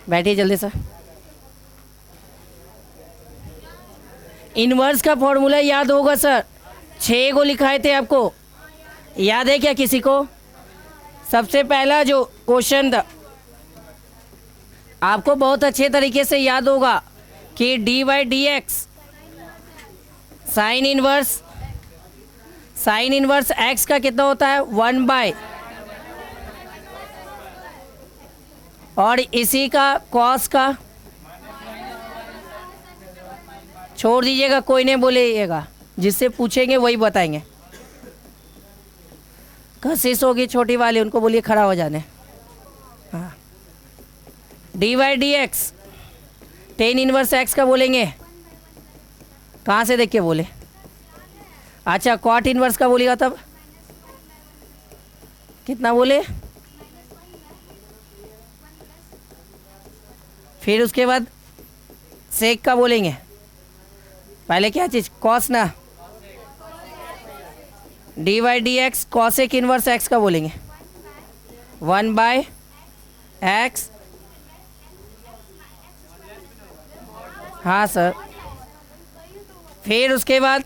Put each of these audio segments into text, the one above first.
बैठिए जल्दी से। इनवर्स का फॉर्मूला याद होगा सर, 6 को लिखाए थे आपको, याद है क्या किसी को? सबसे पहला जो क्वेश्चन था आपको बहुत अच्छे तरीके से याद होगा कि d y d x sine inverse x का कितना होता है 1 बाय, और इसी का कॉस का, छोड़ दीजिएगा कोई नहीं बोलिएगा, जिससे पूछेंगे वही बताएंगे। कशिश होगी छोटी वाली, उनको बोलिए खड़ा हो जाने। हाँ, d y d x tan inverse x का बोलेंगे, कहाँ से देख के बोले? अच्छा, कॉट इनवर्स का बोलिएगा तब कितना बोले? फिर उसके बाद सेक का बोलेंगे। पहले क्या चीज़? कॉस ना। D y d x cosec inverse x का बोलेंगे 1 बाय एक्स। हाँ सर। फिर उसके बाद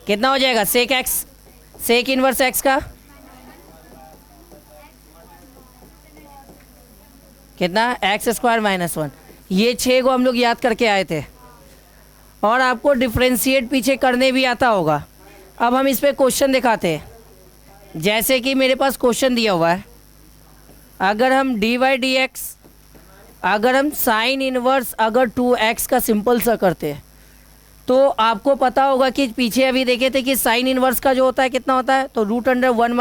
कितना हो जाएगा? Sec x, sec inverse x का कितना? X square minus 1। ये 6 को हम लोग याद करके आए थे, और आपको डिफ्रेंशिएट पीछे करने भी आता होगा। अब हम इस पे क्वेश्चन दिखाते हैं। जैसे कि मेरे पास क्वेश्चन दिया हुआ है, अगर हम डी वाई डी एक्स, अगर हम साइन इनवर्स अगर 2x का सिंपल सा करते हैं, तो आपको पता होगा कि पीछे अभी देखे थे कि साइन इनवर्स का जो होता है कितना होता है, तो √1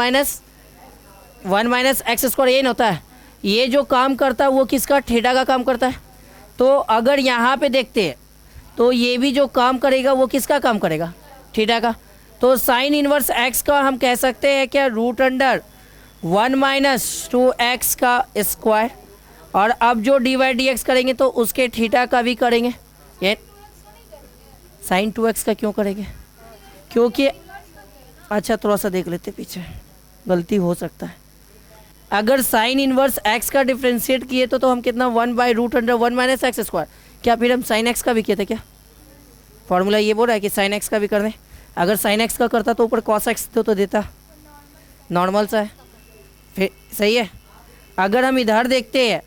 माइनस एक्स स्क्वायर ये होता है। ये जो काम करता है वो किसका? थीटा का काम करता है। तो अगर यहाँ पे देखते हैं तो ये भी जो काम करेगा वो किसका काम करेगा? थीटा का। तो साइन इनवर्स एक्स का हम कह सकते हैं क्या? √1 माइनस 2x का स्क्वायर। और अब जो डी वाई डी एक्स करेंगे तो उसके थीटा का भी करेंगे। ये साइन 2x का क्यों करेंगे? क्योंकि अच्छा थोड़ा सा देख लेते पीछे, गलती हो सकता है। अगर साइन इनवर्स x का डिफ्रेंशिएट किए तो हम कितना 1 बाय √1 माइनस एक्स स्क्वायर। क्या फिर हम साइन x का भी किए थे क्या? फॉर्मूला ये बोल रहा है कि साइन x का भी कर दें। अगर साइन x का करता तो ऊपर कॉस x तो देता, नॉर्मल सा है। फिर सही है। अगर हम इधर देखते हैं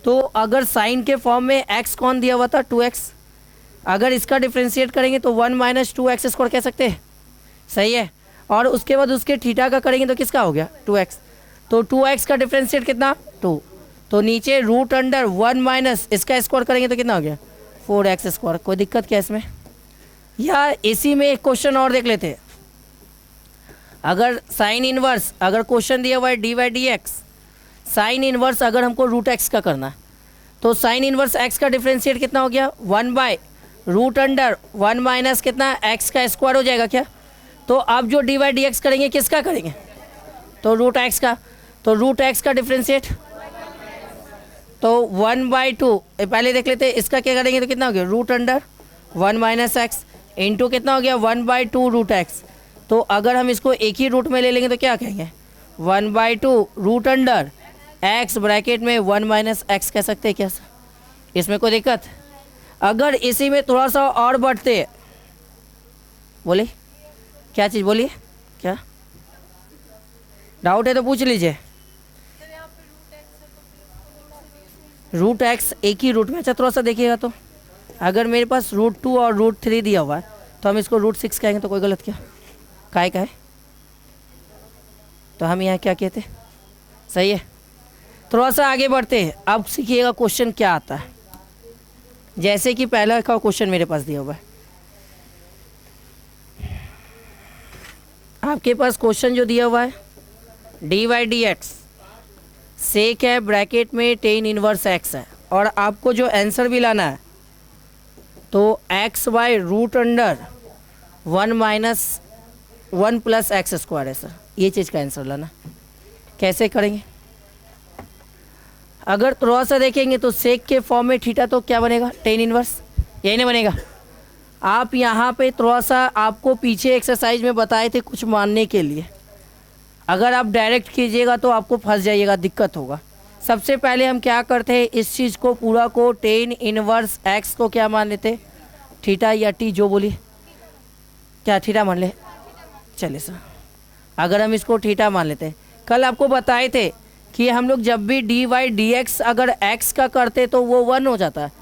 तो अगर साइन के फॉर्म में x कौन दिया हुआ था? 2x। अगर इसका डिफ्रेंशिएट करेंगे तो 1 माइनस 2x स्क्वायर कह सकते हैं, सही है। और उसके बाद उसके थीटा का करेंगे तो किसका हो गया? 2x। तो 2x का डिफ्रेंशिएट कितना? 2। तो नीचे √1 माइनस इसका स्क्वायर करेंगे तो कितना हो गया? 4x square. कोई दिक्कत क्या इसमें? या इसी में एक क्वेश्चन और देख लेते हैं। अगर साइन इनवर्स, अगर क्वेश्चन दिया हुआ है d y d x sine inverse, अगर हमको √x का करना है तो साइन इनवर्स x का डिफ्रेंशिएट कितना हो गया? 1 बाय √1 माइनस कितना? x का स्क्वायर हो जाएगा क्या? तो अब जो डी वाई डी एक्स करेंगे किसका करेंगे? तो √x का। तो √x का डिफ्रेंशिएट तो 1/2। पहले देख लेते हैं इसका क्या करेंगे तो कितना हो गया? √1 माइनस एक्स इंटू कितना हो गया? 1/2 √x। तो अगर हम इसको एक ही रूट में ले लेंगे तो क्या कहेंगे? 1/2 √x ब्रैकेट में 1 माइनस एक्स कह सकते हैं क्या? इसमें कोई दिक्कत? अगर इसी में थोड़ा सा और बढ़ते, बोलिए क्या चीज़, बोलिए क्या डाउट है तो पूछ लीजिए। √x एक ही रूट में। अच्छा थोड़ा सा देखिएगा, तो अगर मेरे पास √2 और √3 दिया हुआ है तो हम इसको √6 कहेंगे तो कोई गलत क्या? काय का है? तो हम यहाँ क्या कहते? सही है। थोड़ा सा आगे बढ़ते हैं। अब सीखिएगा क्वेश्चन क्या आता है। जैसे कि पहला का क्वेश्चन मेरे पास दिया हुआ है, आपके पास क्वेश्चन जो दिया हुआ है d y d x sec है ब्रैकेट में टेन इनवर्स एक्स है, और आपको जो आंसर भी लाना है तो x by √1 minus 1 plus x square है सर। ये चीज़ का आंसर लाना। कैसे करेंगे? अगर थोड़ा सा देखेंगे तो सेक के फॉर्म में थीटा तो क्या बनेगा? Tan inverse. यही नहीं बनेगा? आप यहाँ पे थोड़ा सा आपको पीछे एक्सरसाइज में बताए थे कुछ मानने के लिए, अगर आप डायरेक्ट कीजिएगा तो आपको फंस जाइएगा, दिक्कत होगा। सबसे पहले हम क्या करते हैं, इस चीज़ को पूरा को टेन इनवर्स एक्स को क्या मान लेते, थीटा या टी जो बोली, क्या थीटा मान ले, चलिए सर। अगर हम इसको थीटा मान लेते हैं, कल आपको बताए थे कि हम लोग जब भी डी वाई डी एक्स अगर एक्स का करते तो वो 1 हो जाता है,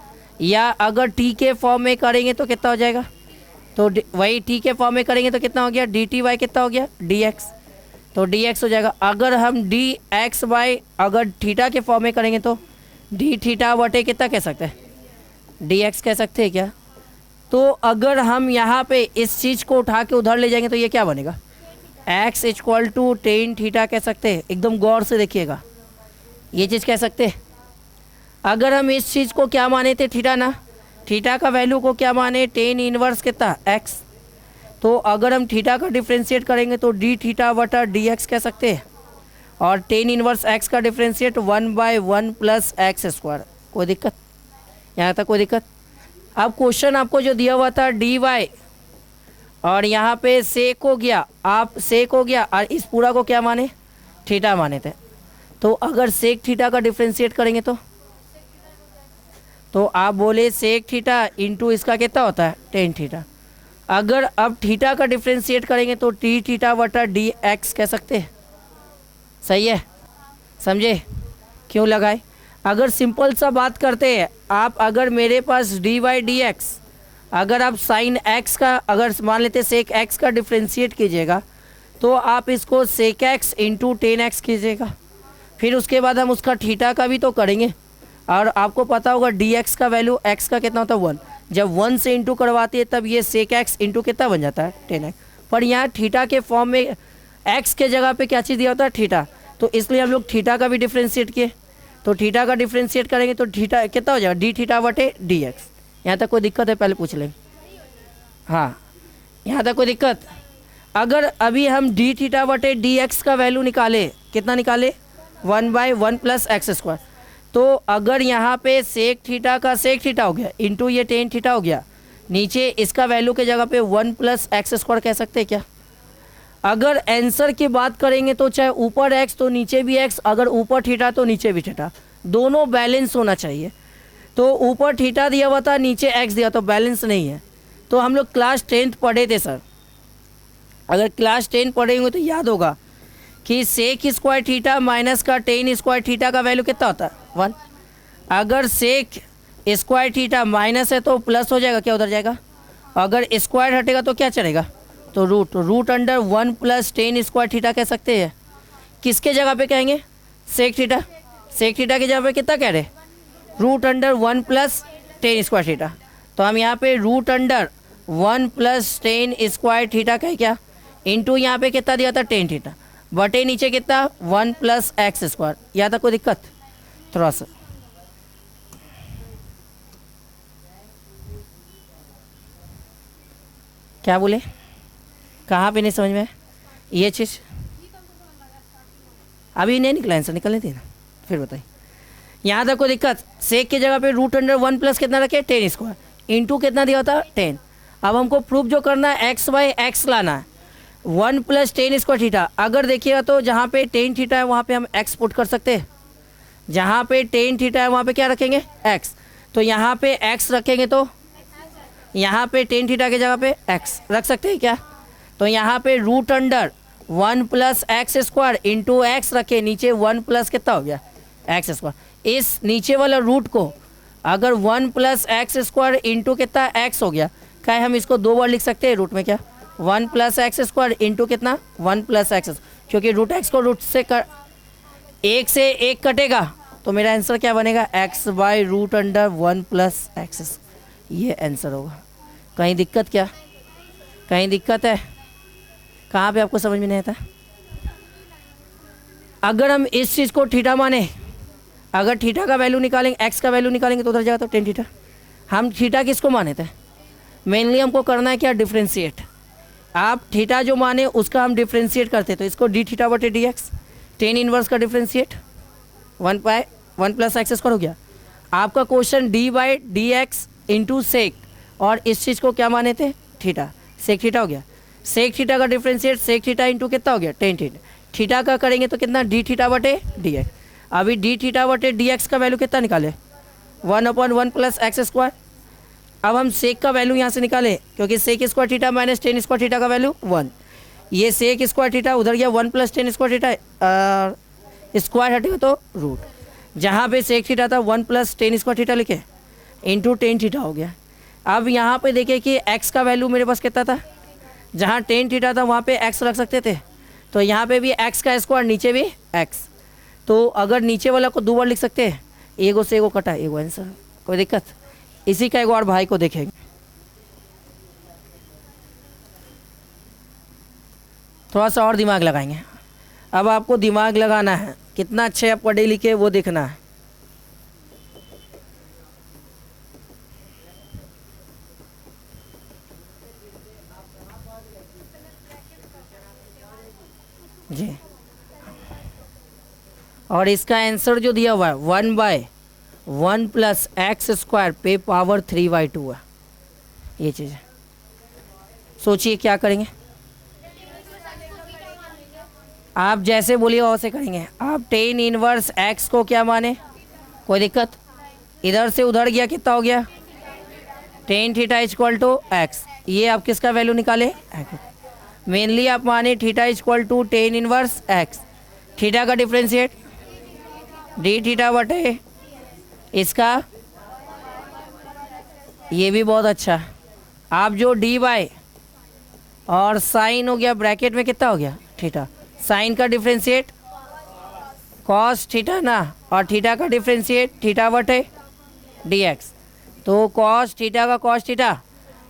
या अगर टी के फॉर्म में करेंगे तो कितना हो जाएगा, तो वही टी के फॉर्म में करेंगे तो कितना हो गया, डी टी वाई कितना हो गया, डी एक्स, तो डी एक्स हो जाएगा। अगर हम डी एक्स वाई अगर थीटा के फॉर्म में करेंगे तो डी थीटा बटे कितना कह सकते हैं, डी एक्स कह सकते हैं क्या। तो अगर हम यहाँ पे इस चीज़ को उठा के उधर ले जाएंगे तो ये क्या बनेगा, x equal to tan theta कह सकते हैं। एकदम गौर से देखिएगा, ये चीज़ कह सकते हैं। अगर हम इस चीज़ को क्या माने थे, थीटा ना, थीटा का वैल्यू को क्या माने, टेन इनवर्स कितना एक्स, तो अगर हम थीटा का डिफ्रेंशिएट करेंगे तो डी थीटा बटा डी एक्स कह सकते हैं, और टेन इनवर्स एक्स का डिफ्रेंशिएट 1/1 प्लस एक्स स्क्वायर। कोई दिक्कत, यहाँ तक कोई दिक्कत। अब क्वेश्चन आपको जो दिया हुआ था डी वाई और यहाँ पे सेक हो गया, आप सेक हो गया और इस पूरा को क्या माने, थीटा माने थे। तो अगर सेक थीटा का डिफ्रेंशिएट करेंगे तो आप बोले सेक थीटा इंटू इसका कितना होता है, टेन थीटा। अगर अब थीटा का डिफ्रेंशिएट करेंगे तो टी थीटा बटा डी एक्स कह सकते हैं। सही है, समझे क्यों लगाए। अगर सिंपल सा बात करते हैं आप, अगर मेरे पास डी वाई डी एक्स, अगर आप साइन एक्स का अगर मान लेते सेक एक्स का डिफ्रेंशिएट कीजिएगा तो आप इसको sec x into tan x कीजिएगा, फिर उसके बाद हम उसका थीटा का भी तो करेंगे। और आपको पता होगा डी एक्स का वैल्यू एक्स का कितना होता है 1, जब 1 से इंटू करवाती है तब ये सेक एक्स इंटू कितना बन जाता है, टेन एक्स। पर यहाँ थीटा के फॉर्म में एक्स के जगह पे क्या चीज़ दिया होता है, थीटा, तो इसलिए हम लोग थीटा का भी डिफ्रेंशिएट किए। तो थीटा का डिफ्रेंशिएट करेंगे तो थीटा कितना हो जाएगा, डी थीटा बटे डी एक्स। यहाँ तक कोई दिक्कत है, पहले पूछ लें। हाँ, यहाँ तक कोई दिक्कत। अगर अभी हम डी थीटा बटे डी एक्स का वैल्यू निकाले, कितना निकाले, 1/1 प्लस एक्स स्क्वायर। तो अगर यहाँ पे सेक थीटा का सेक थीटा हो गया इंटू ये टेन थीटा हो गया, नीचे इसका वैल्यू के जगह पे 1 प्लस एक्स स्क्वायर कह सकते हैं क्या। अगर आंसर की बात करेंगे तो चाहे ऊपर एक्स तो नीचे भी एक्स, अगर ऊपर थीटा तो नीचे भी थीटा, दोनों बैलेंस होना चाहिए। तो ऊपर थीटा दिया हुआ था, नीचे एक्स दिया, तो बैलेंस नहीं है। तो हम लोग क्लास 10th पढ़े थे सर, अगर क्लास 10 पढ़े होंगे तो याद होगा कि सेक स्क्वायर थीटा माइनस का टेन स्क्वायर थीटा का वैल्यू कितना होता है, 1। अगर सेक स्क्वायर थीटा माइनस है तो प्लस हो जाएगा, क्या उधर जाएगा। अगर स्क्वायर हटेगा तो क्या चलेगा, तो root under 1 plus tan square theta कह सकते हैं। किसके जगह पे कहेंगे, सेक थीटा, सेक थीटा की जगह पे कितना कह रहे, root under 1 plus tan square theta. तो हम यहाँ पे root under 1 plus tan square theta कहे क्या, इंटू यहाँ पे कितना दिया था, टेन थीटा, बटे नीचे कितना 1 प्लस एक्स स्क्वायर। यहाँ तक कोई दिक्कत, थोड़ा सा क्या बोले, कहाँ पे नहीं समझ में ये चीज़, अभी नहीं निकला आंसर, निकलने देना फिर बताइए। यहाँ तक कोई दिक्कत। सेक की जगह पे रूट अंडर 1 प्लस कितना रखे, टेन स्क्वायर, इंटू कितना दिया होता, 10। अब हमको प्रूफ जो करना है एक्स बाई एक्स लाना है, 1 प्लस टेन स्क्वायर थीटा। अगर देखिएगा तो जहाँ पे टेन थीटा है वहाँ पे हम एक्स पुट कर सकते हैं, जहाँ पे टेन थीटा है वहाँ पे क्या रखेंगे, एक्स। तो यहाँ पे एक्स रखेंगे तो यहाँ पे टेन थीटा की जगह पे एक्स रख सकते हैं क्या। तो यहाँ पे root under 1 plus x square into x रखे, नीचे 1 प्लस कितना हो गया, एक्स स्क्वायर। इस नीचे वाला रूट को अगर 1 प्लस एक्स स्क्वायर इंटू कितना एक्स हो गया, क्या हम इसको 2 बार लिख सकते हैं रूट में, क्या 1 प्लस एक्स स्क्वायर इंटू कितना 1 प्लस एक्स, क्योंकि रूट एक्स को रूट से एक से एक कटेगा तो मेरा आंसर क्या बनेगा, x by root under 1 plus x. ये आंसर होगा। कहीं दिक्कत क्या, कहीं दिक्कत है, कहाँ पे आपको समझ में नहीं आता। अगर हम इस चीज़ को थीटा माने, अगर थीटा का वैल्यू निकालेंगे, एक्स का वैल्यू निकालेंगे तो उधर जाएगा तो टेन थीटा। हम थीटा किसको माने थे, मेनली हमको करना है क्या, डिफ्रेंशिएट। आप थीटा जो माने उसका हम डिफ्रेंशिएट करते, तो इसको डी थीटा बटे डी एक्स, टेन इनवर्स का डिफ्रेंशिएट 1 प्लस एक्स स्क्वायर हो गया। आपका question d by d x into sec, और इस चीज़ को क्या माने थे, थीटा, सेक थीटा हो गया। सेक थीटा का डिफ्रेंशिएट सेक थीटा इंटू कितना हो गया, टेन थीटा। थीटा का करेंगे तो कितना, डी थीटा बटे डी एक्स। अभी डी थीटा बटे डी एक्स का वैल्यू कितना निकाले, 1/1 प्लस एक्स स्क्वायर। अब हम सेक का वैल्यू यहाँ से निकालें, क्योंकि sec square theta minus tan square theta का वैल्यू 1। ये सेक स्क्वायर थीटा उधर गया 1 plus tan square theta, square हटेगा तो रूट। जहाँ पे सेक थीटा था 1 प्लस टेन स्क्वायर थीटा लिखे इंटू टेन थीटा हो गया। अब यहाँ पे देखें कि एक्स का वैल्यू मेरे पास कितना था, जहाँ टेन थीटा था वहाँ पे एक्स रख सकते थे, तो यहाँ पे भी एक्स का स्क्वायर, नीचे भी एक्स। तो अगर नीचे वाला को 2 बार लिख सकते हैं, एगो से एगो कटा, एगो आंसर, कोई दिक्कत। इसी का एक और भाई को देखेंगे। थोड़ा सा और दिमाग लगाएंगे। अब आपको दिमाग लगाना है, कितना अच्छे आप पढ़े लिखे वो देखना है। जी, और इसका आंसर जो दिया हुआ है 1/1 प्लस एक्स स्क्वायर पे पावर 3/2 है। ये चीज़ है, सोचिए क्या करेंगे आप, जैसे बोलिए वैसे करेंगे आप। टेन इनवर्स एक्स को क्या माने, कोई दिक्कत। इधर से उधर गया, कितना हो गया, tan theta equal to x. ये आप किसका वैल्यू निकाले, मेनली आप माने theta equal to tan inverse x. Theta का डिफ्रेंशिएट डी थीटा बटे इसका, ये भी बहुत अच्छा। आप जो डी बाय और साइन हो गया ब्रैकेट में कितना हो गया थीटा, साइन का डिफ्रेंशिएट कॉस थीटा ना, और थीटा का डिफ्रेंशिएट थीटा बटे डी एक्स। तो कॉस थीटा का कॉस थीटा,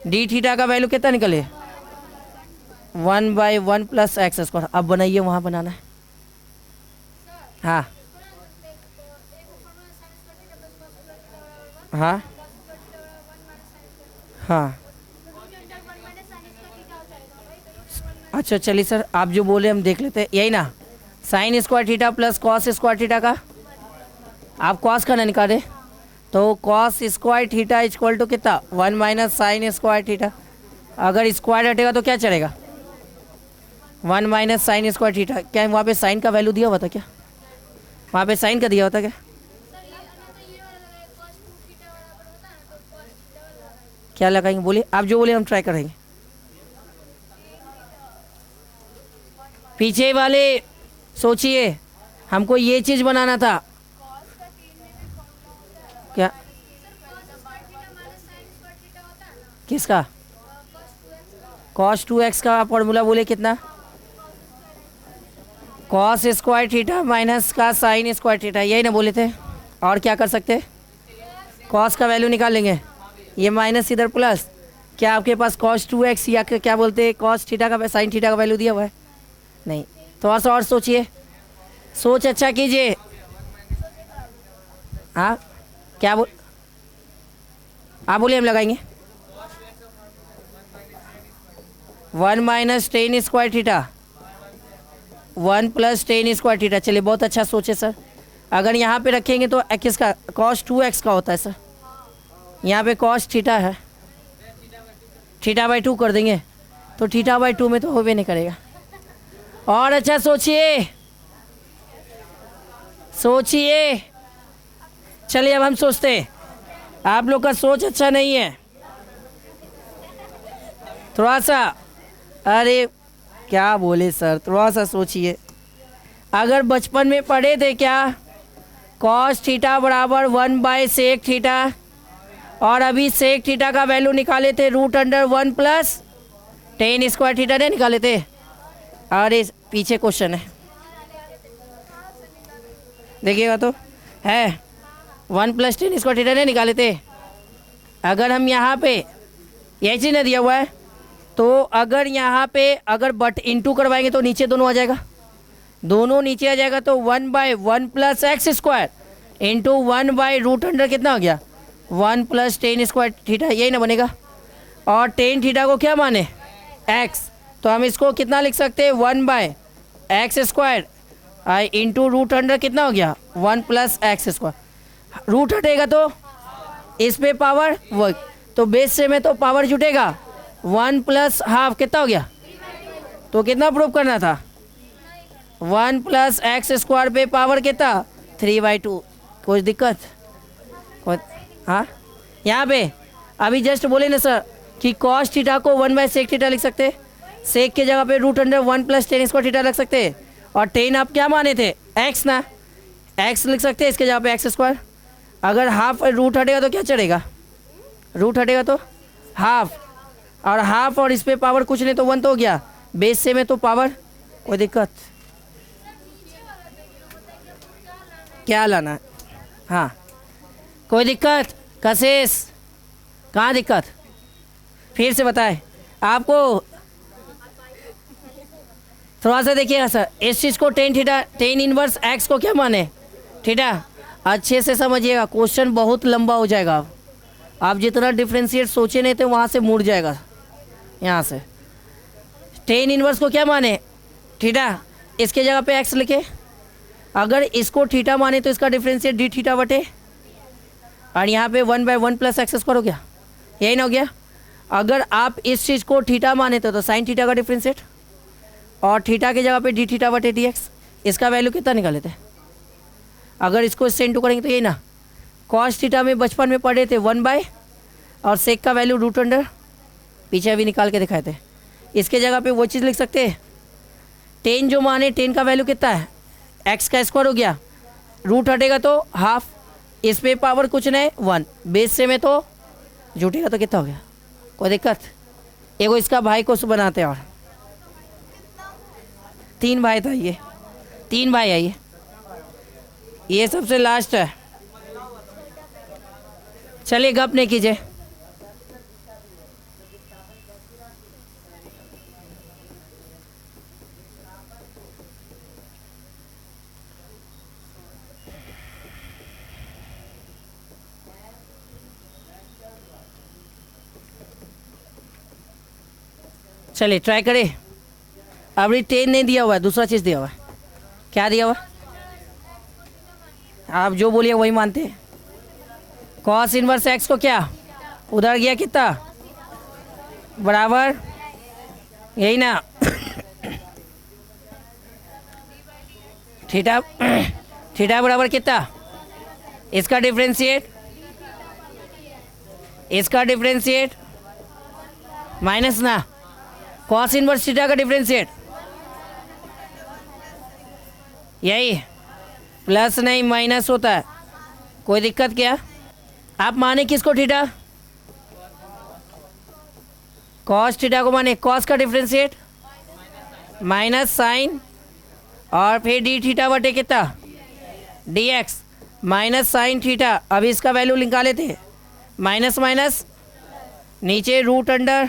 डी थीटा का वैल्यू कितना निकले 1/1 प्लस एक्स स्क्वायर। अब बनाइए, वहाँ बनाना है। हाँ हाँ हाँ, अच्छा चलिए सर, आप जो बोले हम देख लेते हैं, यही ना, sine square theta plus cos square theta का, आप कॉस का ना निकाले, तो cos square theta equal to कितना 1 माइनस साइन स्क्वायर थीटा। अगर स्क्वायर हटेगा तो क्या चलेगा, 1 माइनस साइन स्क्वायर थीटा। क्या वहाँ पे साइन का वैल्यू दिया हुआ था क्या, वहाँ पे साइन का दिया हुआ था क्या, क्या लगाएंगे बोलिए, आप जो बोले हम ट्राई करेंगे। पीछे वाले सोचिए, हमको ये चीज़ बनाना था क्या, किसका, cos 2x का फॉर्मूला बोले कितना, cos स्क्वायर थीटा माइनस का साइन स्क्वायर थीटा, यही ना बोले थे। और क्या कर सकते, cos का वैल्यू निकाल लेंगे, ये माइनस इधर प्लस। क्या आपके पास cos 2x या क्या बोलते हैं cos थीटा का साइन थीटा का वैल्यू दिया हुआ है, नहीं। थोड़ा सा और सोचिए, सोच अच्छा कीजिए। हाँ क्या बोल, आप बोलिए, हम लगाएंगे 1 minus tan square theta 1 plus tan square theta. चलिए बहुत अच्छा सोचे सर। अगर यहाँ पे रखेंगे तो किसका cos 2x का होता है सर, यहाँ पे cos थीटा है, θ/2 कर देंगे तो θ/2 में तो होबे नहीं करेगा। और अच्छा सोचिए सोचिए, चलिए अब हम सोचते हैं, आप लोग का सोच अच्छा नहीं है थोड़ा सा, अरे क्या बोले सर, थोड़ा सा सोचिए। अगर बचपन में पढ़े थे क्या cos थीटा बराबर 1/sec थीटा, और अभी सेक थीटा का वैल्यू निकाले थे √1 प्लस टेन स्क्वायर थीटा ने निकाले थे। अरे पीछे क्वेश्चन है, देखिएगा तो है 1 प्लस टेन स्क्वायर थीटा ने निकाले थे। अगर हम यहाँ पे यही चीज़ दिया हुआ है, तो अगर यहाँ पे अगर बट इंटू करवाएंगे तो नीचे दोनों आ जाएगा, दोनों नीचे आ जाएगा, तो 1/1 प्लस एक्स स्क्वायर इंटू 1/√100 कितना हो गया 1 प्लस टेन स्क्वायर थीटा, यही ना बनेगा। और टेन थीटा को क्या माने एक्स, तो हम इसको कितना लिख सकते हैं 1/x स्क्वायर इंटू √100 कितना हो गया 1 प्लस एक्स स्क्वायर। रूट हटेगा तो इस पे पावर वर्क, तो बेस से में तो पावर जुटेगा 1 प्लस हाफ कितना हो गया, तो कितना प्रूव करना था 1 प्लस एक्स स्क्वायर पे पावर कितना 3/2, कोई दिक्कत? हाँ, यहाँ पे अभी जस्ट बोले ना सर कि कॉस थीटा को 1/sec थीटा लिख सकते, सेक के जगह पे √1 + tan स्क्वायर थीटा रख सकते, और tan आप क्या माने थे? x ना, x लिख सकते हैं इसके जगह पे x²। अगर हाफ रूट हटेगा तो क्या चढ़ेगा? रूट हटेगा तो हाफ, और हाफ और इस पे पावर कुछ नहीं तो 1 तो हो गया, बेस से में तो पावर, कोई दिक्कत? क्या लाना है? हाँ, कोई दिक्कत? कशिश, कहाँ दिक्कत? फिर से बताए आपको, थोड़ा सा देखिएगा सर, इस चीज़ को tan theta, tan inverse x को क्या माने? थीटा। अच्छे से समझिएगा, क्वेश्चन बहुत लंबा हो जाएगा, आप जितना डिफ्रेंशिएट सोचे नहीं थे वहाँ से मुड़ जाएगा। यहाँ से tan इनवर्स को क्या माने? थीटा, इसके जगह पे x लिखे, अगर इसको थीटा माने तो इसका डिफ्रेंशिएट d थीटा बटे, और यहाँ पे 1/1 + x² हो गया, यही ना हो गया? अगर आप इस चीज़ को थीटा माने तो साइन थीटा का डिफ्रेंशिएट, और थीटा की जगह पे d थीटा बटे dx, इसका वैल्यू कितना निकाले थे? अगर इसको इससे इंटू करेंगे तो यही ना, कॉस थीटा में बचपन में पढ़े थे 1/, और सेक का वैल्यू √, पीछे अभी निकाल के दिखाए थे। इसके जगह पे वो चीज़ लिख सकते हैं, tan जो माने, tan का वैल्यू कितना है? x² हो गया, रूट हटेगा तो हाफ, इस पे पावर कुछ नहीं 1, बेस से में तो जुटेगा तो कितना हो गया? कोई दिक्कत? एगो इसका भाई को बनाते हैं, और 3 भाई था, ये 3 भाई है, ये सबसे लास्ट है। चलिए गप नहीं कीजिए, चलिए ट्राई करें। अभी tan नहीं दिया हुआ है, दूसरा चीज़ दिया हुआ है। क्या दिया हुआ? आप जो बोलिए वही मानते हैं। कॉस इनवर्स x को क्या उधर गया, कितना बराबर, यही ना, थीटा, थीटा बराबर कितना? इसका डिफ्रेंशिएट, इसका डिफ्रेंशिएट माइनस ना, कॉस इनवर्स थीटा का डिफ्रेंशिएट, यही प्लस नहीं माइनस होता है, कोई दिक्कत क्या? आप माने किसको? थीटा, कॉस थीटा को माने, कॉस का डिफ्रेंशिएट माइनस साइन, और फिर डी थीटा बटे कितना? dx minus sine theta. अभी इसका वैल्यू निकाले थे, माइनस माइनस नीचे √,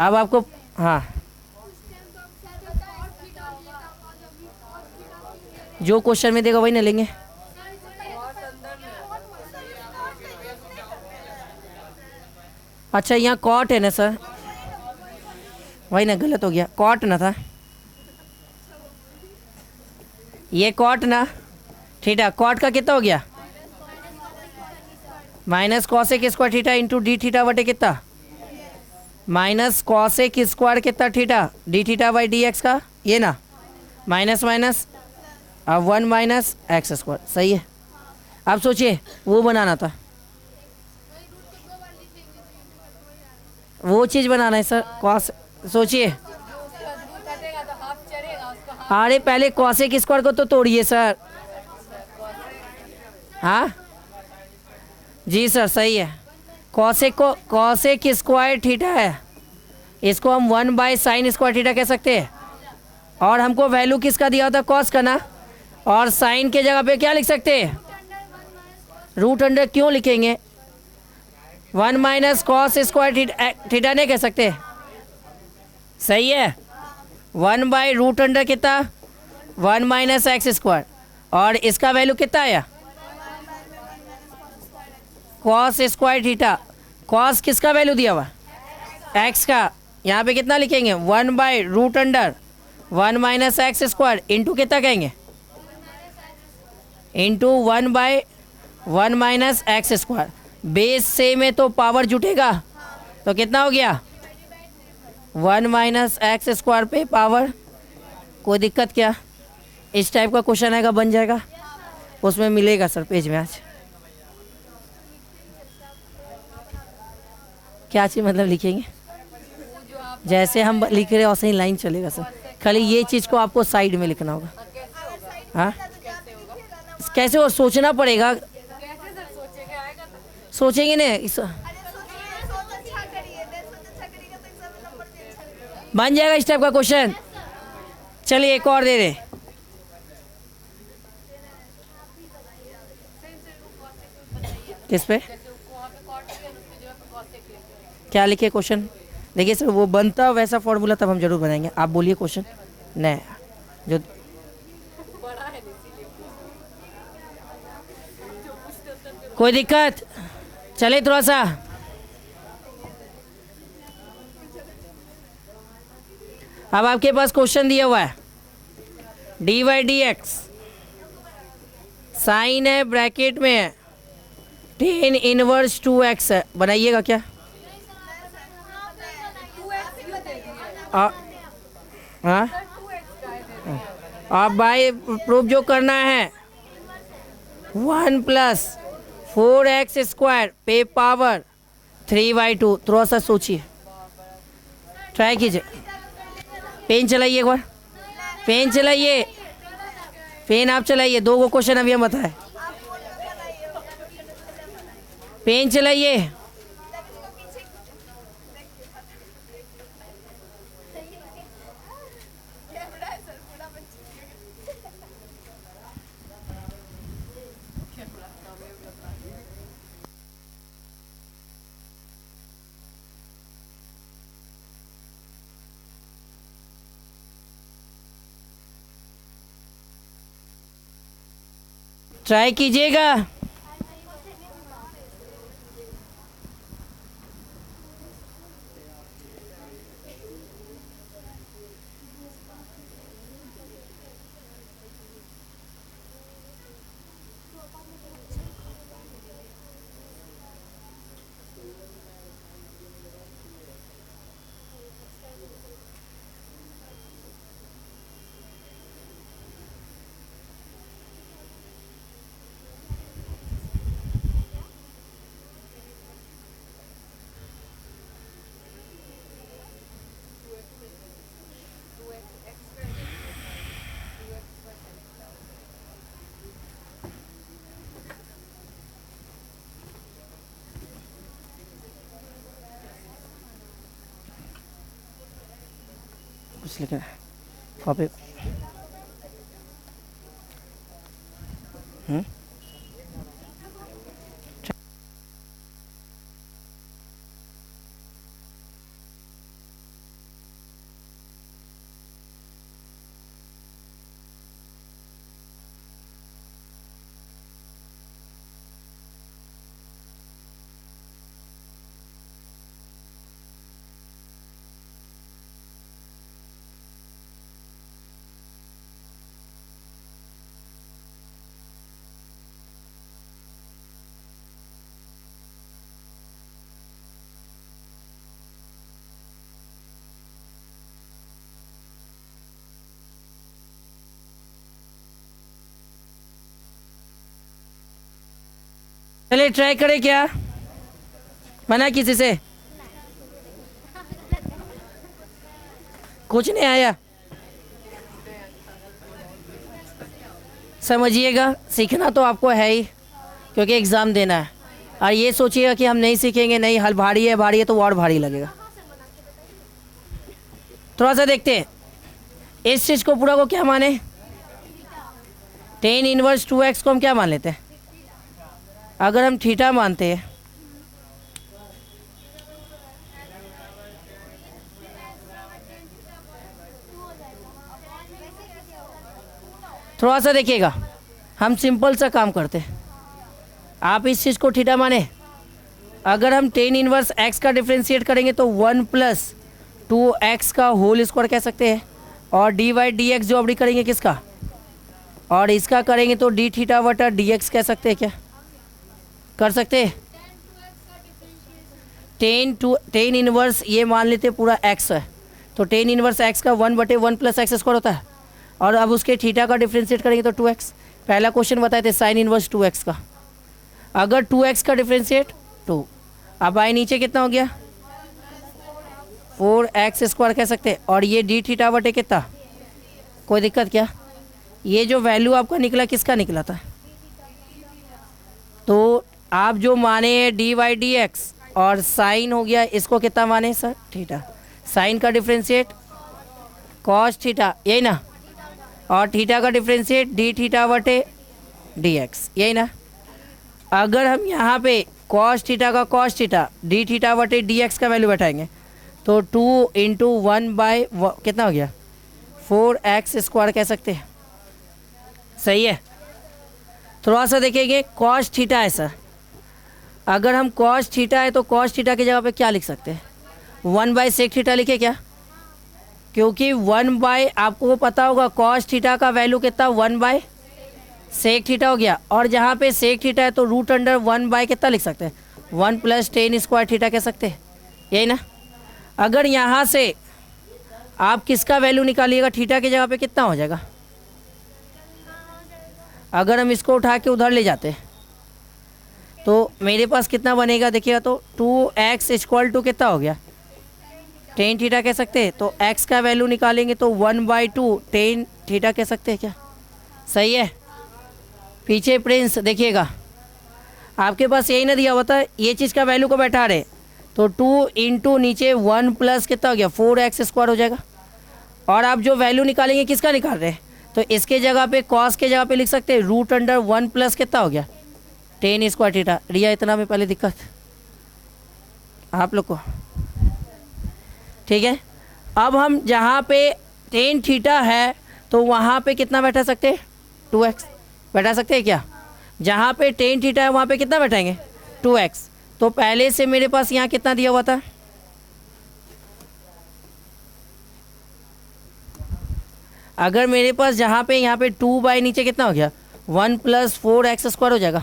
अब आपको, हाँ, जो क्वेश्चन में देगा वही ना लेंगे। अच्छा, यहाँ कॉट है ना सर, वही ना, गलत हो गया, कॉट ना था, ये कॉट ना, थीटा, कॉट का कितना हो गया? Minus cosec square theta into D theta बटे कितना? माइनस कॉसेक स्क्वायर कितना theta? D theta by d x का, ये ना, माइनस माइनस, अब 1 - x², सही है। अब सोचिए, वो बनाना था, वो चीज़ बनाना है सर, कॉस, सोचिए, अरे पहले कॉसेक स्क्वायर को तो तोड़िए सर। हाँ जी सर, सही है, कॉसेक को, कॉसेक स्क्वायर थीटा है, इसको हम 1/sin स्क्वायर थीटा कह सकते हैं, और हमको वैल्यू किसका दिया होता? कॉस का ना, और साइन के जगह पे क्या लिख सकते हैं? √, क्यों लिखेंगे? 1 - cos स्क्वायर थीटा नहीं कह सकते, सही है, 1/√, कितना? 1 - x², और इसका वैल्यू कितना आया? कॉस स्क्वायर थीटा, कॉस किसका वैल्यू दिया हुआ? x का, यहाँ पे कितना लिखेंगे? 1/√, 1 - x² इंटू कितना कहेंगे? इंटू 1/1 - x², बेस से में तो पावर जुटेगा, तो कितना हो गया? 1 - x² पे पावर, कोई दिक्कत क्या? इस टाइप का क्वेश्चन आएगा, बन जाएगा, उसमें मिलेगा सर पेज में आज। क्या चीज़ मतलब लिखेंगे? जैसे हम लिख रहे हैं वैसे ही लाइन चलेगा सर, खाली ये चीज़ को आपको साइड में लिखना होगा। हाँ कैसे? वो सोचना पड़ेगा, सोचेंगे ना बन जाएगा इस टाइप का क्वेश्चन। चलिए एक और दे दे। किस पे क्या लिखे क्वेश्चन? देखिए सर वो बनता वैसा फॉर्मूला तब हम जरूर बनाएंगे। आप बोलिए क्वेश्चन। नहीं जो कोई दिक्कत? चले थोड़ा सा। अब आपके पास क्वेश्चन दिया हुआ है d y d x, sine है ब्रैकेट में है, टेन इनवर्स 2x है, बनाइएगा क्या? हाँ आप बाय प्रूफ जो करना है 1 + 4x² पे पावर 3/2। थोड़ा सा सोचिए, ट्राई कीजिए। पेन चलाइए एक बार, पेन चलाइए, पेन आप चलाइए। 2 को क्वेश्चन अभी हम बताए, पेन चलाइए। ट्राई कीजिएगा। कुछ लिखना है कॉपी। चलिए ट्राई करें क्या? मना किसी से? कुछ नहीं आया? समझिएगा, सीखना तो आपको है ही, क्योंकि एग्ज़ाम देना है। और ये सोचिएगा कि हम नहीं सीखेंगे, नहीं हल भारी है तो और भारी लगेगा। थोड़ा सा देखते हैं इस चीज़ को पूरा को क्या माने। टेन इनवर्स 2x को हम क्या मान लेते हैं? अगर हम थीटा मानते हैं थोड़ा सा देखिएगा, हम सिंपल सा काम करते हैं। आप इस चीज़ को थीटा माने, अगर हम टेन इनवर्स x का डिफ्रेंशिएट करेंगे तो 1 + 2x का होल स्क्वायर कह सकते हैं। और dy/dx जो अपनी करेंगे किसका, और इसका करेंगे तो d θ/dx कह सकते हैं। क्या कर सकते हैं? टेन इनवर्स ये मान लेते पूरा x है, तो टेन इनवर्स x का 1/1 + x² होता है। और अब उसके थीटा का डिफ्रेंशिएट करेंगे तो 2x। पहला क्वेश्चन बताए थे साइन इनवर्स 2x का, अगर 2x का डिफ्रेंशिएट 2, अब आई नीचे कितना हो गया 4x² कह सकते हैं, और ये डी थीटा बटे कितना, कोई दिक्कत क्या? ये जो वैल्यू आपका निकला किसका निकला था? तो आप जो माने dy/dx और साइन हो गया, इसको कितना माने सर थीटा, साइन का डिफ्रेंशिएट कॉस थीटा, यही ना, और थीटा का डिफ्रेंशिएट डी थीटा बटे dx, यही ना। अगर हम यहाँ पे कॉस थीटा का कॉस थीटा डी थीटा बटे dx का वैल्यू बैठाएंगे तो 2 इंटू 1 कितना हो गया 4x² कह सकते हैं, सही है। थोड़ा सा देखेंगे कॉस थीटा है सर, अगर हम कॉस थीटा है तो कॉस थीटा की जगह पे क्या लिख सकते हैं 1/sec थीटा लिखे क्या, क्योंकि 1 आपको पता होगा कॉस थीटा का वैल्यू कितना 1/sec थीटा हो गया, और जहाँ पे sec थीटा है तो √1 कितना लिख सकते हैं 1 + tan² थीटा कह सकते हैं, यही ना। अगर यहाँ से आप किसका वैल्यू निकालिएगा थीटा की जगह पे कितना हो जाएगा, अगर हम इसको उठा के उधर ले जाते हैं तो मेरे पास कितना बनेगा देखिएगा, तो 2x कितना हो गया tan थीटा कह सकते हैं, तो x का वैल्यू निकालेंगे तो 1/2 tan थीटा कह सकते हैं क्या, सही है। पीछे प्रिंस देखिएगा आपके पास यही ना दिया हुआ था, ये चीज़ का वैल्यू को बैठा रहे तो 2 इंटू नीचे 1 प्लस कितना हो गया 4x² हो जाएगा, और आप जो वैल्यू निकालेंगे किसका निकाल रहे हैं, तो इसके जगह पे कॉस के जगह पे लिख सकते हैं √1 प्लस कितना हो गया tan² थीटा। रिया इतना में पहले दिक्कत आप लोग को, ठीक है। अब हम जहाँ पे tan थीटा है तो वहाँ पे कितना बैठा सकते हैं 2x बैठा सकते हैं क्या, जहाँ पे tan थीटा है वहाँ पे कितना बैठाएंगे 2x, तो पहले से मेरे पास यहाँ कितना दिया हुआ था, अगर मेरे पास जहाँ पे यहाँ पे 2 नीचे कितना हो गया 1 + 4x² हो जाएगा,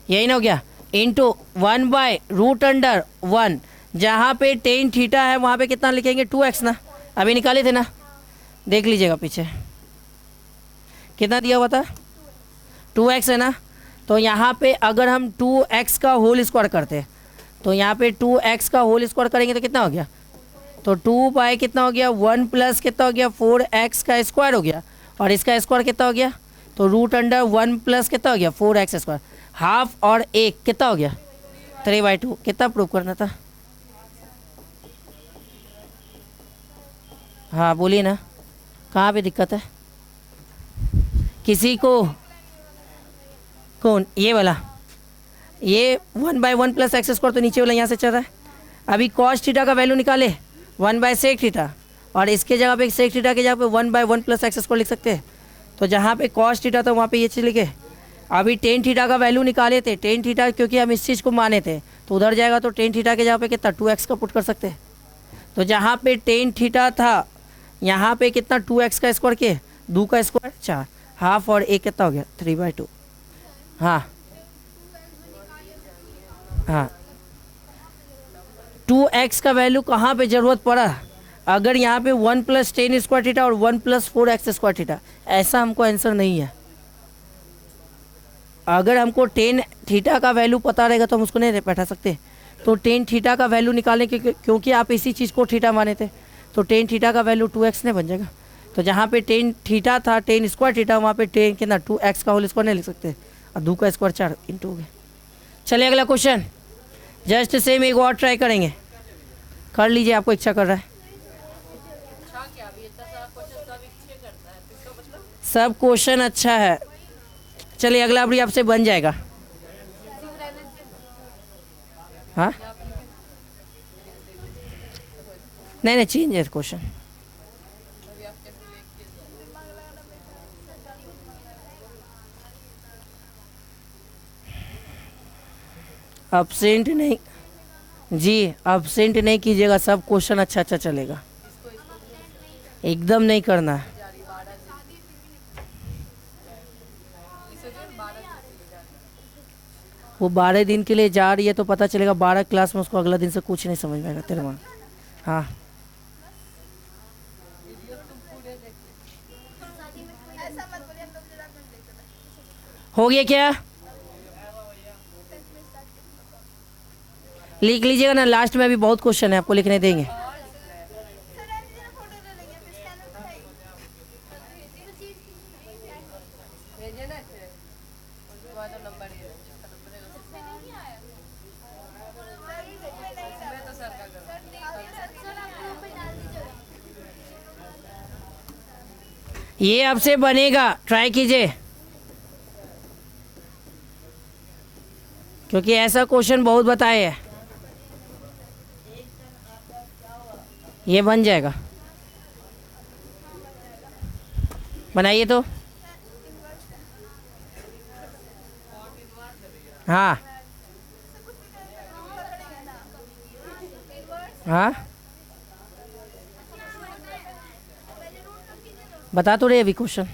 यही ना हो गया, इंटू 1/√1, जहाँ पे tan थीटा है वहाँ पे कितना लिखेंगे 2x ना, अभी निकाले थे ना, देख लीजिएगा पीछे कितना दिया हुआ था 2x है ना। तो यहाँ पे अगर हम 2x का होल स्क्वायर करते हैं तो यहाँ पे 2x का होल स्क्वायर करेंगे तो कितना हो गया, तो 2 कितना हो गया 1 प्लस कितना हो गया 4x का स्क्वायर हो गया, और इसका स्क्वायर कितना हो गया तो √1 प्लस कितना हो गया 4x², हाफ और 1 कितना हो गया 3/2, कितना प्रूव करना था, हाँ बोलिए ना कहाँ पे दिक्कत है किसी को, कौन ये वाला, ये 1/1 + x² तो नीचे वाला यहाँ से चल रहा है, अभी कॉस थीटा का वैल्यू निकाले 1/sec थीटा, और इसके जगह पे sec थीटा की जगह पे 1/1 + x² लिख सकते हैं, तो जहाँ पे कॉस थीटा था वहाँ पे ये चीज़ लिखे। अभी tan थीटा का वैल्यू निकाले थे, tan थीटा क्योंकि हम इस चीज़ को माने थे तो उधर जाएगा तो tan थीटा की जगह पे कितना 2x का पुट कर सकते हैं, तो जहाँ पे tan थीटा था यहाँ पे कितना 2x का स्क्वायर के 2 का स्क्वायर 4, हाफ और 1 कितना हो गया 3/2, हाँ हाँ 2x का वैल्यू कहाँ पे ज़रूरत पड़ा, अगर यहाँ पे 1 + tan² थीटा और 1 + 4x² थीटा, ऐसा हमको आंसर नहीं है। अगर हमको tan थीटा का वैल्यू पता रहेगा तो हम उसको नहीं बैठा सकते, तो tan थीटा का वैल्यू निकालने के क्योंकि आप इसी चीज़ को थीटा माने थे तो tan थीटा का वैल्यू 2x नहीं बन जाएगा, तो जहाँ पे tan थीटा था tan² थीटा वहाँ पे tan कितना 2x का होल स्क्वायर नहीं लिख सकते, और 2 का स्क्वायर 4 इंटू हो गया। चलिए अगला क्वेश्चन जस्ट सेम एक और ट्राई करेंगे, कर लीजिए आपको इच्छा कर रहा है, सब क्वेश्चन अच्छा है। चलिए अगला भी आपसे बन जाएगा, हाँ नहीं चेंज है क्वेश्चन, अब्सेंट नहीं जी, अब्सेंट नहीं कीजिएगा, सब क्वेश्चन अच्छा अच्छा चलेगा, एकदम नहीं करना है। वो 12 दिन के लिए जा रही है तो पता चलेगा 12 क्लास में उसको अगला दिन से कुछ नहीं समझ में आएगा तेरे माँ, हाँ हो गया क्या? लिख लीजिएगा ना, लास्ट में अभी बहुत क्वेश्चन है, आपको लिखने देंगे। ये आपसे बनेगा, ट्राई कीजिए, क्योंकि ऐसा क्वेश्चन बहुत बताए हैं। ये बन जाएगा, बनाइए तो। हाँ हाँ, बता तो रहे अभी क्वेश्चन।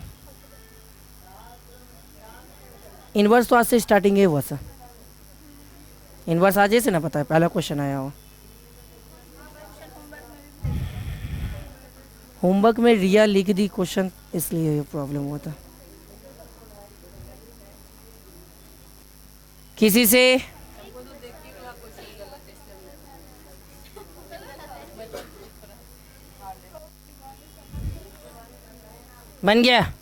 इनवर्स तो आज से स्टार्टिंग है हुआ सर, इनवर्स आज से ना पता है, पहला क्वेश्चन आया हो। होमवर्क में रिया लिख दी क्वेश्चन, इसलिए ये प्रॉब्लम हुआ था। किसी से बन गया?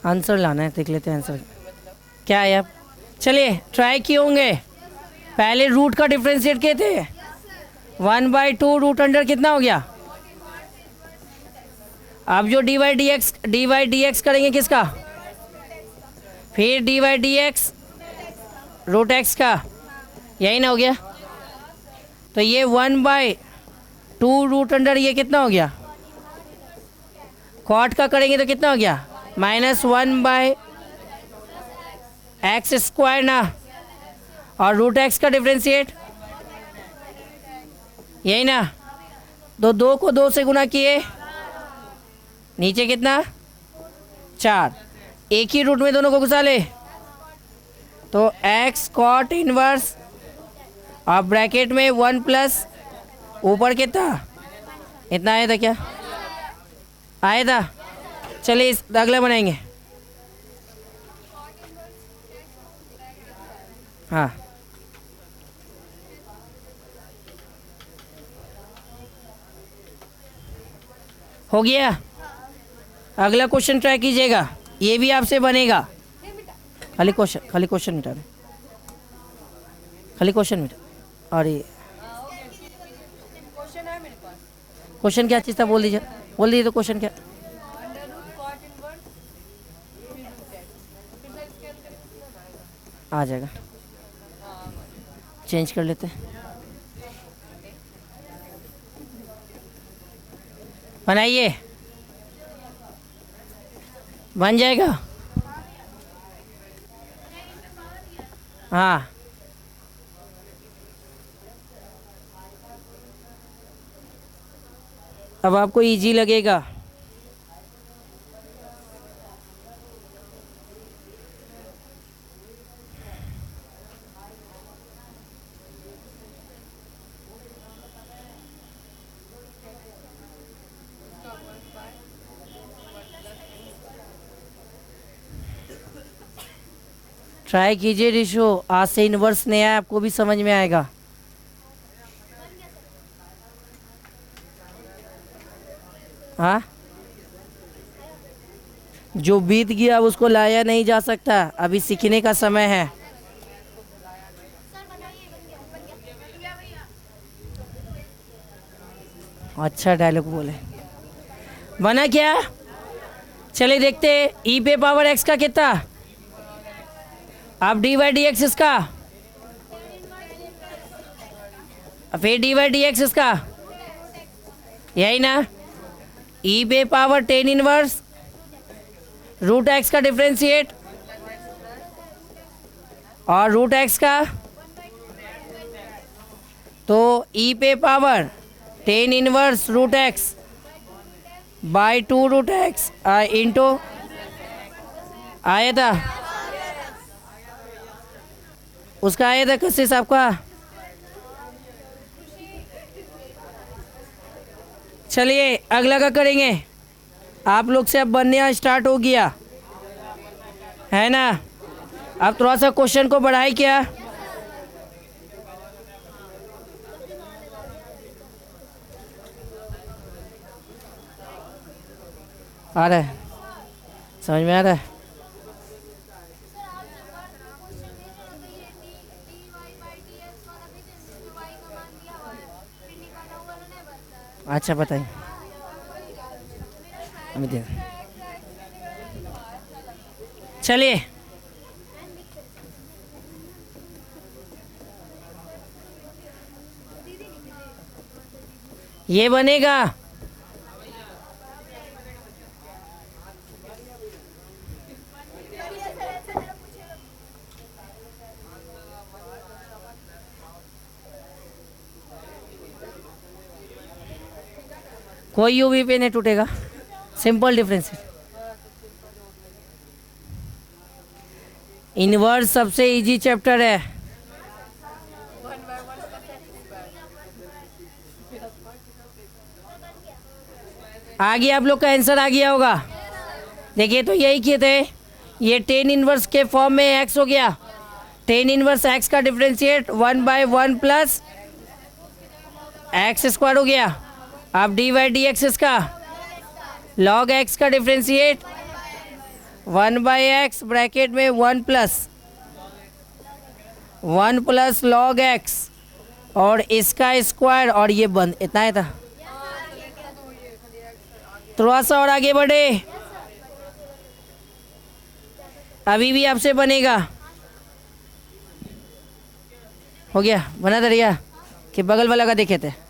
आंसर लाना है, देख लेते हैं आंसर क्या है। अब चलिए ट्राई किए होंगे, पहले रूट का डिफ्रेंशिएट किए थे। 1/2 रूट अंडर कितना हो गया? अब जो dy dx करेंगे किसका? फिर dy dx रूट एक्स का, यही ना हो गया? तो ये 1/2 रूट अंडर, ये कितना हो गया? कॉट का करेंगे तो कितना हो गया? -1/x² ना, और रूट एक्स का डिफ्रेंशिएट यही ना। तो 2 को 2 से गुना किए, नीचे कितना? 4, एक ही रूट में दोनों को घुसा ले, तो x कॉट इनवर्स और ब्रैकेट में 1 प्लस ऊपर कितना? इतना आया था क्या? आया था। चलिए इस अगला बनाएंगे। हाँ हो गया। अगला क्वेश्चन ट्राई कीजिएगा, ये भी आपसे बनेगा। खाली क्वेश्चन मिटा दे, खाली क्वेश्चन मिटा। और ये क्वेश्चन क्या चीज़ था, बोल दीजिए तो क्वेश्चन क्या? आ जाएगा, चेंज कर लेते हैं। बनाइए, बन जाएगा। हाँ अब आपको इजी लगेगा। ट्राई कीजिए रिशो, आज से इनवर्स नया है, आपको भी समझ में आएगा। हाँ जो बीत गया अब उसको लाया नहीं जा सकता, अभी सीखने का समय है। अच्छा डायलॉग बोले, बना क्या? चलिए देखते, ई पे पावर एक्स का कितना? अब dy/dx इसका, फिर dy/dx इसका, यही ना। ई पे पावर 10 इनवर्स रूट एक्स का डिफ्रेंशिएट और रूट एक्स का, तो ई पे power tan inverse root x by 2 root x into आया था, उसका आया था किस हिसाब का। चलिए अगला का करेंगे। आप लोग से अब बनने स्टार्ट हो गया है ना। अब थोड़ा सा क्वेश्चन को बढ़ाई क्या। आ रहा है, समझ में आ रहा है। अच्छा बताइए, चलिए ये बनेगा कोई यूवी पे नहीं टूटेगा, सिंपल डिफरेंस है। इनवर्स सबसे इजी चैप्टर है। आगे आप लोग का आंसर आ गया होगा। देखिए तो यही किए थे, ये टेन इनवर्स के फॉर्म में एक्स हो गया, टेन इनवर्स एक्स का डिफरेंशिएट 1/1 प्लस एक्स स्क्वायर हो गया। अब डी बाई डी एक्स इसका लॉग एक्स का डिफरेंशिएट 1/x ब्रैकेट में 1 प्लस लॉग एक्स और इसका स्क्वायर और ये बंद, इतना ही था। थोड़ा सा और आगे बढ़े, अभी भी आपसे बनेगा। हो गया, बना दरिया कि बगल वाला का देखे थे।